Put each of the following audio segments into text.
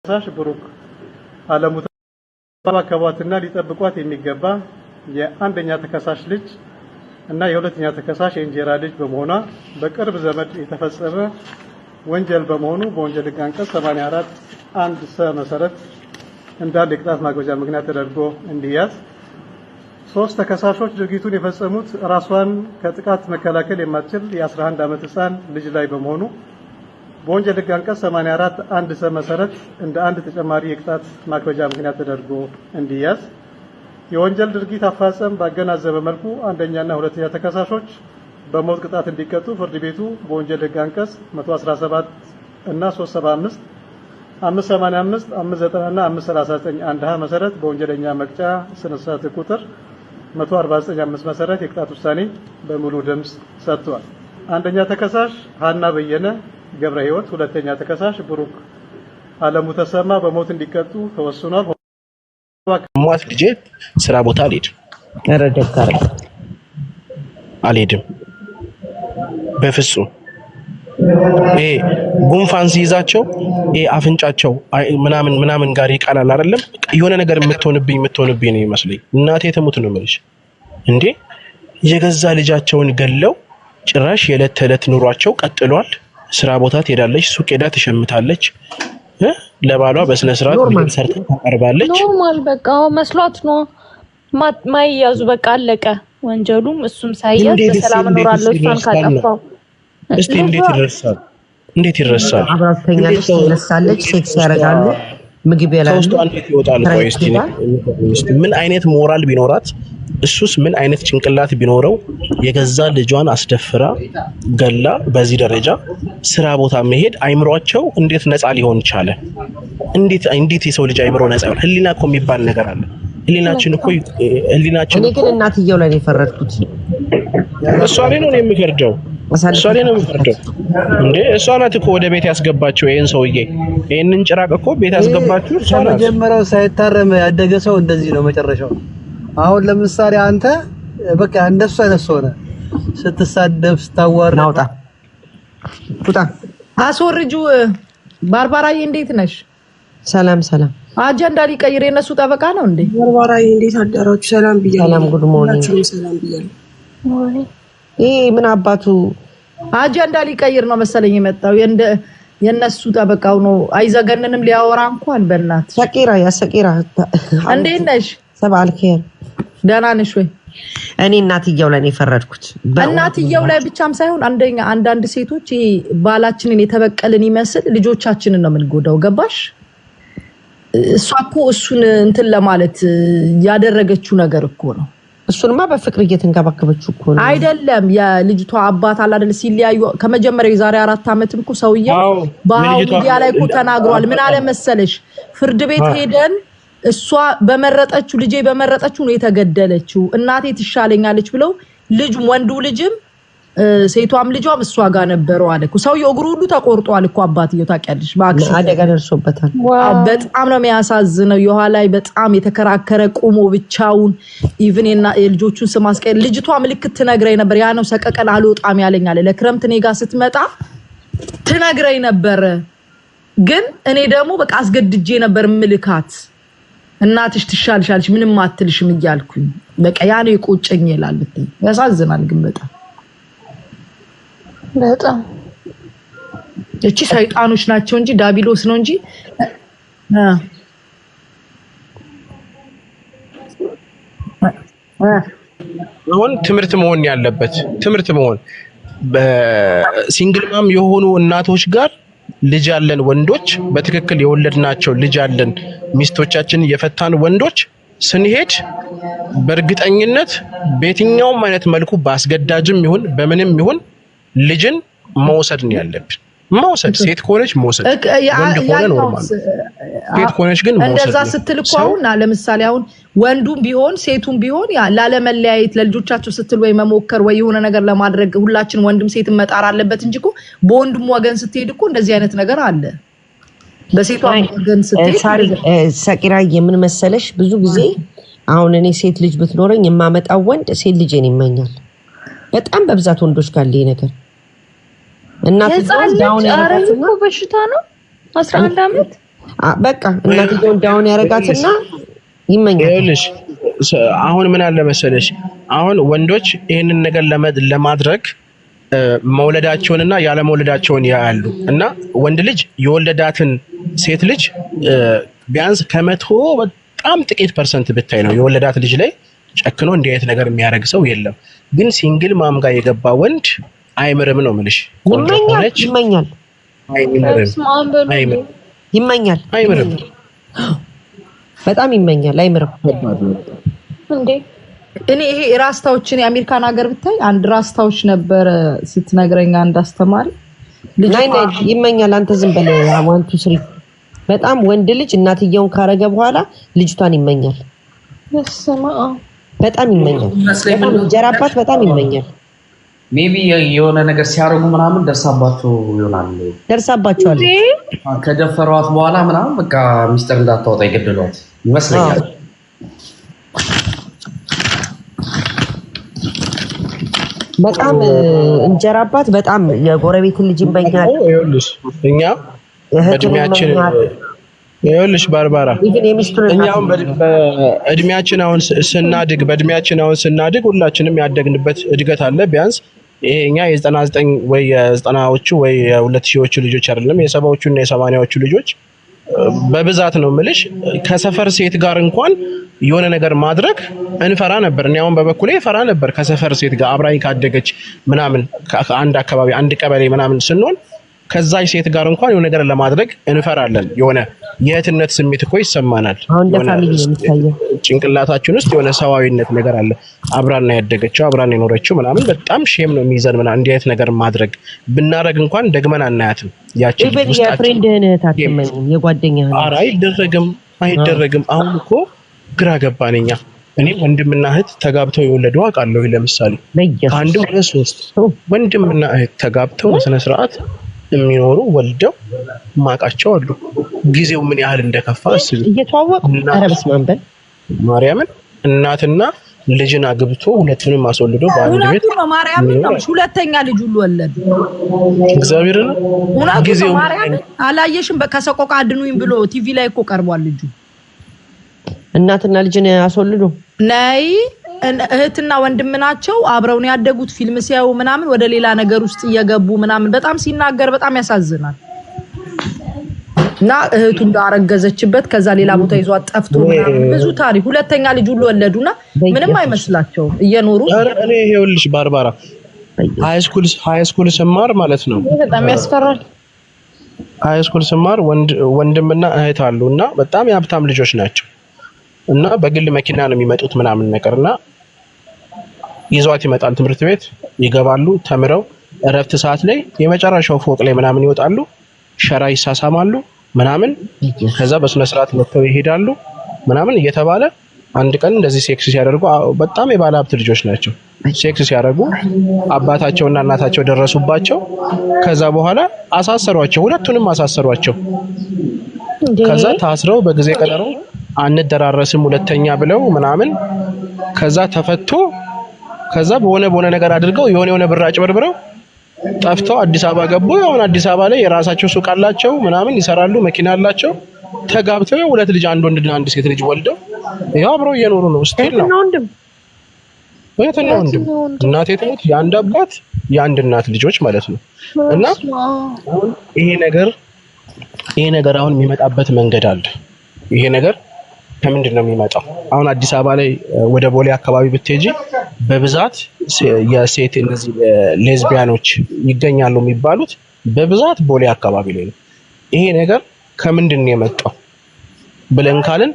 ሳሽ ብሩክ አለሙ ተባከዋትና ሊጠብቋት የሚገባ የአንደኛ ተከሳሽ ልጅ እና የሁለተኛ ተከሳሽ የእንጀራ ልጅ በመሆኗ በቅርብ ዘመድ የተፈጸመ ወንጀል በመሆኑ በወንጀል ሕግ አንቀጽ 84 አንድ ሰ መሰረት እንዳለ የቅጣት ማክበጃ ምክንያት ተደርጎ እንዲያዝ። ሶስት ተከሳሾች ድርጊቱን የፈጸሙት ራሷን ከጥቃት መከላከል የማትችል የ11 ዓመት ህፃን ልጅ ላይ በመሆኑ በወንጀል ሕግ አንቀጽ 84 አንድ ሰ መሰረት እንደ አንድ ተጨማሪ የቅጣት ማክበጃ ምክንያት ተደርጎ እንዲያዝ። የወንጀል ድርጊት አፈጻጸም ባገናዘበ መልኩ አንደኛና ሁለተኛ ተከሳሾች በሞት ቅጣት እንዲቀጡ ፍርድ ቤቱ በወንጀል ሕግ አንቀጽ 117 እና 375 585 590 እና 539 አንድ ሀ መሰረት በወንጀለኛ መቅጫ ስነ ስርዓት ቁጥር 149 መሰረት የቅጣት ውሳኔ በሙሉ ድምጽ ሰጥቷል። አንደኛ ተከሳሽ ሀና በየነ ገብረ ሕይወት፣ ሁለተኛ ተከሳሽ ብሩክ አለሙ ተሰማ በሞት እንዲቀጡ ተወስኗል። ሟት ልጄ ስራ ቦታ አልሄድም በፍጹም። ጉንፋን ሲይዛቸው አፍንጫቸው ምናምን ጋር ይቃላል አይደለም፣ የሆነ ነገር የምትሆንብኝ ነው ይመስለኝ። እናቴ ተሙት ነው የምልሽ እንዴ! የገዛ ልጃቸውን ገለው ጭራሽ የዕለት ተዕለት ኑሯቸው ቀጥሏል። ስራ ቦታ ትሄዳለች፣ ሱቅ ሄዳ ትሸምታለች፣ ለባሏ በስነ ስርዓት ምግብ ሰርታ ታቀርባለች። ኖርማል በቃ መስሏት ነው ማይያዙ። በቃ አለቀ ወንጀሉም። እሱም ሳይያዝ በሰላም ኖራለሁ እሷን ካጠፋው። እስቲ እንዴት ይረሳል? አብራተኛለች፣ ትነሳለች፣ ሴክስ ያደርጋሉ፣ ምግብ ያላሉ። ሶስቱ እንዴት ይወጣል? ቆይ እስቲ ምን አይነት ሞራል ቢኖራት፣ እሱስ ምን አይነት ጭንቅላት ቢኖረው የገዛ ልጇን አስደፍራ ገላ በዚህ ደረጃ ስራ ቦታ መሄድ አይምሯቸው እንዴት ነፃ ሊሆን ቻለ? እንዴት የሰው ልጅ አይምሮ ነፃ ይሆን? ህሊና እኮ የሚባል ነገር አለ። ህሊናችን እኮ እኔ ግን እናትየው ላይ የፈረድኩት እሷ ላይ ነው የሚፈርደው። እንዴ እሷ ናት እኮ ወደ ቤት ያስገባችው ይሄን ሰውዬ፣ ይሄንን ጭራቅ እኮ ቤት ያስገባችው እሷ ናት። መጀመሪያው ሳይታረም ያደገ ሰው እንደዚህ ነው መጨረሻው። አሁን ለምሳሌ አንተ በቃ እንደሱ አይነት ሰው ነህ። ስትሳደብ ስታዋር ናውጣ ቁጣ አስወርጁ። ባርባራዬ እንዴት ነሽ? ሰላም አጀንዳ ሊቀይር የነሱ ጠበቃ ነው እንዴ? ባርባራዬ እንዴት አደራችሁ? ሰላም ብያለሁ። ሰላም ጉድ ሞርኒንግ። ሰላም ብያለሁ። ምን አባቱ አጀንዳ ሊቀይር ነው መሰለኝ የመጣው። የነሱ ጠበቃው ነው። አይዘገንንም ሊያወራ እንኳን በእናት ሰቂራ እንዴት ነሽ? ሰባል ኸይር ደህና ነሽ ወይ? እኔ እናትየው ላይ የፈረድኩት እናትየው ላይ ብቻም ሳይሆን አንዳንድ ሴቶች ባላችንን የተበቀልን ይመስል ልጆቻችንን ነው የምንጎዳው። ገባሽ? እሷ እኮ እሱን እንትን ለማለት ያደረገችው ነገር እኮ ነው። እሱንማ በፍቅር እየተንከባከበችው እኮ ነው። አይደለም የልጅቷ አባት አለ አይደል? ሲለያዩ ከመጀመሪያው የዛሬ 4 ዓመትም እኮ ሰውየው በሚዲያ ላይ እኮ ተናግሯል። ምን አለ መሰለሽ? ፍርድ ቤት ሄደን እሷ በመረጠችው ልጄ በመረጠችው ነው የተገደለችው፣ እናቴ ትሻለኛለች ብለው ወንዱ ልጅም ሴቷም ልጇም እሷ ጋር ነበረው አለ እኮ። ሰውየው እግሩ ሁሉ ተቆርጧል እኮ አባትየው። ታውቂያለሽ? ባክሽ አደጋ ደርሶበታል። በጣም ነው የሚያሳዝነው። የኋላይ በጣም የተከራከረ ቁሞ ብቻውን ኢቭን የልጆቹን ስም አስቀየር። ልጅቷ ምልክት ትነግረኝ ነበር። ያ ነው ሰቀቀን አልወጣም ያለኝ አለ። ለክረምት እኔ ጋር ስትመጣ ትነግረኝ ነበር፣ ግን እኔ ደግሞ በቃ አስገድጄ ነበር ምልካት። እናትሽ ትሻልሻለች ምንም አትልሽም እያልኩኝ በቃ ያ ነው የቆጨኝ ይላል። ያሳዝናል ግን በጣም እቺ ሰይጣኖች ናቸው እንጂ ዳቢሎስ ነው እንጂ አሁን ትምህርት መሆን ያለበት በሲንግል ማም የሆኑ እናቶች ጋር ልጅ ያለን ወንዶች፣ በትክክል የወለድናቸው ልጅ ያለን ሚስቶቻችን የፈታን ወንዶች ስንሄድ በእርግጠኝነት በየትኛውም አይነት መልኩ ባስገዳጅም ይሁን በምንም ይሁን ልጅን መውሰድ ነው ያለብን። ሴት ከሆነች መውሰድ፣ ወንድ ከሆነ ኖርማል። ሴት ከሆነች ግን መውሰድ። እንደዛ ስትል እኮ አሁን ለምሳሌ አሁን ወንዱም ቢሆን ሴቱም ቢሆን ላለመለያየት ለልጆቻቸው ስትል ወይ መሞከር ወይ የሆነ ነገር ለማድረግ ሁላችን ወንድም ሴትም መጣር አለበት እንጂ እኮ በወንድም ወገን ስትሄድ እኮ እንደዚህ አይነት ነገር አለ። በሴቷ ወገን ስትሄድ ሰቂራ የምን መሰለሽ፣ ብዙ ጊዜ አሁን እኔ ሴት ልጅ ብትኖረኝ የማመጣው ወንድ ሴት ልጄን ይመኛል። በጣም በብዛት ወንዶች ጋር ይሄ ነገር እናት ዳውን ያረጋትና በሽታ ነው 11 አመት በቃ እናትየው ዳውን ያረጋትና ይመኛል። ይኸውልሽ አሁን ምን አለ መሰለሽ አሁን ወንዶች ይሄንን ነገር ለማድረግ መውለዳቸውንና ያለ መውለዳቸውን ያያሉ እና ወንድ ልጅ የወለዳትን ሴት ልጅ ቢያንስ ከመቶ በጣም ጥቂት ፐርሰንት ብታይ ነው የወለዳት ልጅ ላይ ጨክኖ እንዲህ አይነት ነገር የሚያደርግ ሰው የለም። ግን ሲንግል ማም ጋር የገባ ወንድ አይምርም ነው የምልሽ። ይመኛል በጣም ይመኛል አይምርም እንዴ። እኔ ይሄ ራስታዎችን የአሜሪካን ሀገር ብታይ አንድ ራስታዎች ነበር ስትነግረኝ አንድ አስተማሪ ናይ ይመኛል። አንተ ዝም በል 1 2 3 በጣም ወንድ ልጅ እናትየውን ካረገ በኋላ ልጅቷን ይመኛል። በጣም ይመኛል። በጣም ጀራባት በጣም ይመኛል። ሜቢ የሆነ ነገር ሲያረጉ ምናምን ደርሳባቸው ይሆናል። ደርሳባቸዋል ከደፈሯት በኋላ ምናምን በቃ ሚስጥር እንዳታወጣ ይገድሏት ይመስለኛል። በጣም እንጀራባት በጣም የጎረቤትን ልጅ ይመኛል። ይኸውልሽ እኛ በእድሜያችን ይኸውልሽ ባርባራ እኛውን በእድሜያችን አሁን ስናድግ ሁላችንም ያደግንበት እድገት አለ። ቢያንስ ይሄኛ የ99 ወይ የ90ዎቹ ወይ የ2000ዎቹ ልጆች አይደለም የ70ዎቹ እና የ80ዎቹ ልጆች በብዛት ነው የምልሽ። ከሰፈር ሴት ጋር እንኳን የሆነ ነገር ማድረግ እንፈራ ነበር። እኔ አሁን በበኩሌ ፈራ ነበር። ከሰፈር ሴት ጋር አብራኝ ካደገች ምናምን ከአንድ አካባቢ አንድ ቀበሌ ምናምን ስንሆን ከዛች ሴት ጋር እንኳን የሆነ ነገር ለማድረግ እንፈራለን። የሆነ የእህትነት ስሜት እኮ ይሰማናል። ጭንቅላታችን ውስጥ የሆነ ሰዋዊነት ነገር አለ። አብራና ያደገችው አብራና የኖረችው ምናምን በጣም ሼም ነው የሚይዘን ምናምን እንዲህ አይነት ነገር ማድረግ ብናረግ እንኳን ደግመን አናያትም። ያቺ ፍሬንድህን ታትመኝም የጓደኛህ ኧረ አይደረግም። አሁን እኮ ግራ ገባን እኛ። እኔ ወንድምና እህት ተጋብተው የወለዱ አውቃለሁ። ለምሳሌ ከአንድ ወደ 3 ወንድምና እህት ተጋብተው በስነ ስርዓት የሚኖሩ ወልደው ማቃቸው አሉ። ጊዜው ምን ያህል እንደከፋ አስቢ። እየተዋወቁ አረብስማንበል ማርያምን እናትና ልጅን አግብቶ ሁለቱንም አስወልዶ በአንድ ቤት ማርያምን ነው ሁለተኛ ልጅ ሁሉ ወለዱ። እግዚአብሔርን ጊዜው ማርያምን አላየሽም? በከሰቆቃ አድኑኝ ብሎ ቲቪ ላይ እኮ ቀርቧል ልጁ። እናትና ልጅን አስወልዶ ነይ እህትና ወንድም ናቸው አብረው ነው ያደጉት። ፊልም ሲያዩ ምናምን ወደ ሌላ ነገር ውስጥ እየገቡ ምናምን በጣም ሲናገር በጣም ያሳዝናል። እና እህቱ እንዳረገዘችበት ከዛ ሌላ ቦታ ይዟት ጠፍቶ ምናምን ብዙ ታሪክ። ሁለተኛ ልጅ ሁሉ ወለዱና ምንም አይመስላቸውም እየኖሩ። እኔ ይኸውልሽ ባርባራ ሃይስኩል ስማር ማለት ነው በጣም ያስፈራል። ሃይስኩል ስማር ወንድምና እህት አሉና በጣም የሀብታም ልጆች ናቸው እና በግል መኪና ነው የሚመጡት ምናምን ነገርና ይዟት ይመጣል። ትምህርት ቤት ይገባሉ። ተምረው እረፍት ሰዓት ላይ የመጨረሻው ፎቅ ላይ ምናምን ይወጣሉ። ሸራ ይሳሳማሉ ምናምን። ከዛ በስነ ስርዓት መጥተው ይሄዳሉ ምናምን እየተባለ አንድ ቀን እንደዚህ ሴክስ ሲያደርጉ በጣም የባለ ሀብት ልጆች ናቸው። ሴክስ ሲያደርጉ አባታቸውና እናታቸው ደረሱባቸው። ከዛ በኋላ አሳሰሯቸው፣ ሁለቱንም አሳሰሯቸው። ከዛ ታስረው በጊዜ ቀጠሮ አንደራረስም ሁለተኛ ብለው ምናምን ከዛ ተፈቶ ከዛ በሆነ ነገር አድርገው የሆነ ብር አጭበርብረው ጠፍተው አዲስ አበባ ገቡ። አሁን አዲስ አበባ ላይ የራሳቸው ሱቅ አላቸው ምናምን ይሰራሉ፣ መኪና አላቸው። ተጋብተው ሁለት ልጅ አንድ ወንድና አንድ ሴት ልጅ ወልደው ያው አብረው እየኖሩ ነው። ስቲል ነው እህትና ወንድም እናቴ ትሞት የአንድ አባት የአንድ እናት ልጆች ማለት ነው። እና ይሄ ነገር አሁን የሚመጣበት መንገድ አለ። ይሄ ነገር ከምንድን ነው የሚመጣው? አሁን አዲስ አበባ ላይ ወደ ቦሌ አካባቢ ብትሄጂ በብዛት የሴት እነዚህ ሌዝቢያኖች ይገኛሉ የሚባሉት በብዛት ቦሌ አካባቢ ላይ ነው። ይሄ ነገር ከምንድን ነው የመጣው ብለን ካልን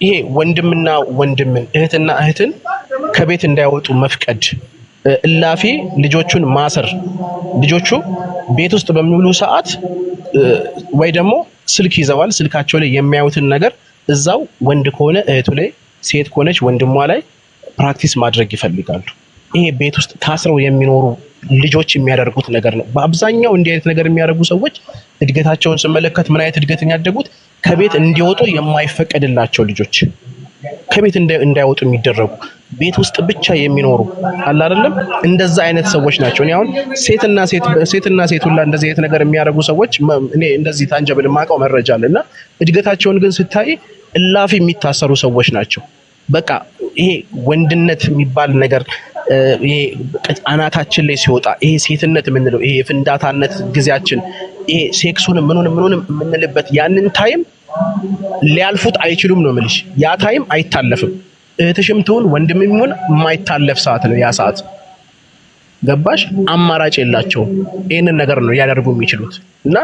ይሄ ወንድምና ወንድምን እህትና እህትን ከቤት እንዳይወጡ መፍቀድ፣ እላፊ ልጆቹን ማሰር፣ ልጆቹ ቤት ውስጥ በሚውሉ ሰዓት ወይ ደግሞ ስልክ ይዘዋል፣ ስልካቸው ላይ የሚያዩትን ነገር እዛው ወንድ ከሆነ እህቱ ላይ፣ ሴት ከሆነች ወንድሟ ላይ ፕራክቲስ ማድረግ ይፈልጋሉ። ይሄ ቤት ውስጥ ታስረው የሚኖሩ ልጆች የሚያደርጉት ነገር ነው። በአብዛኛው እንዲህ አይነት ነገር የሚያደርጉ ሰዎች እድገታቸውን ስመለከት ምን አይነት እድገትን ያደጉት ከቤት እንዲወጡ የማይፈቀድላቸው ልጆች፣ ከቤት እንዳይወጡ የሚደረጉ ቤት ውስጥ ብቻ የሚኖሩ አለ አይደለም እንደዛ አይነት ሰዎች ናቸው። እኔ አሁን ሴትና ሴት ሁላ እንደዚህ አይነት ነገር የሚያደርጉ ሰዎች እኔ እንደዚህ ታንጀብል ማቀው መረጃ አለና እድገታቸውን ግን ስታይ እላፊ የሚታሰሩ ሰዎች ናቸው። በቃ ይሄ ወንድነት የሚባል ነገር ይሄ አናታችን ላይ ሲወጣ ይሄ ሴትነት የምንለው ይሄ ፍንዳታነት ጊዜያችን ይሄ ሴክሱን ምኑንም የምንልበት ያንን ታይም ሊያልፉት አይችሉም ነው የምልሽ። ያ ታይም አይታለፍም። እህትሽም ትሁን ወንድምም ይሁን የማይታለፍ ሰዓት ነው ያ ሰዓት። ገባሽ? አማራጭ የላቸውም። ይሄንን ነገር ነው ያደርጉ የሚችሉት እና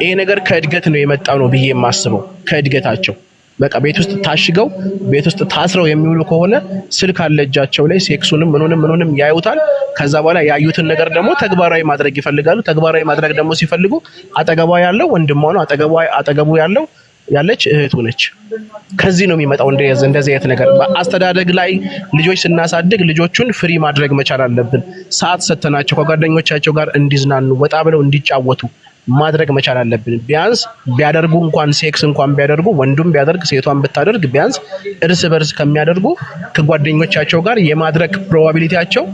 ይሄ ነገር ከእድገት ነው የመጣው ነው ብዬ የማስበው ከእድገታቸው። በቃ ቤት ውስጥ ታሽገው ቤት ውስጥ ታስረው የሚውሉ ከሆነ ስልክ አለ እጃቸው ላይ ሴክሱንም ምኑንም ያዩታል። ከዛ በኋላ ያዩትን ነገር ደግሞ ተግባራዊ ማድረግ ይፈልጋሉ። ተግባራዊ ማድረግ ደግሞ ሲፈልጉ አጠገቧ ያለው ወንድሟ ነው፣ አጠገቡ ያለው ያለች እህቱ ነች። ከዚህ ነው የሚመጣው እንደዚህ አይነት ነገር። በአስተዳደግ ላይ ልጆች ስናሳድግ ልጆቹን ፍሪ ማድረግ መቻል አለብን። ሰዓት ሰተናቸው ከጓደኞቻቸው ጋር እንዲዝናኑ ወጣ ብለው እንዲጫወቱ ማድረግ መቻል አለብን። ቢያንስ ቢያደርጉ እንኳን ሴክስ እንኳን ቢያደርጉ ወንዱም ቢያደርግ ሴቷን ብታደርግ ቢያንስ እርስ በርስ ከሚያደርጉ ከጓደኞቻቸው ጋር የማድረግ ፕሮባቢሊቲያቸው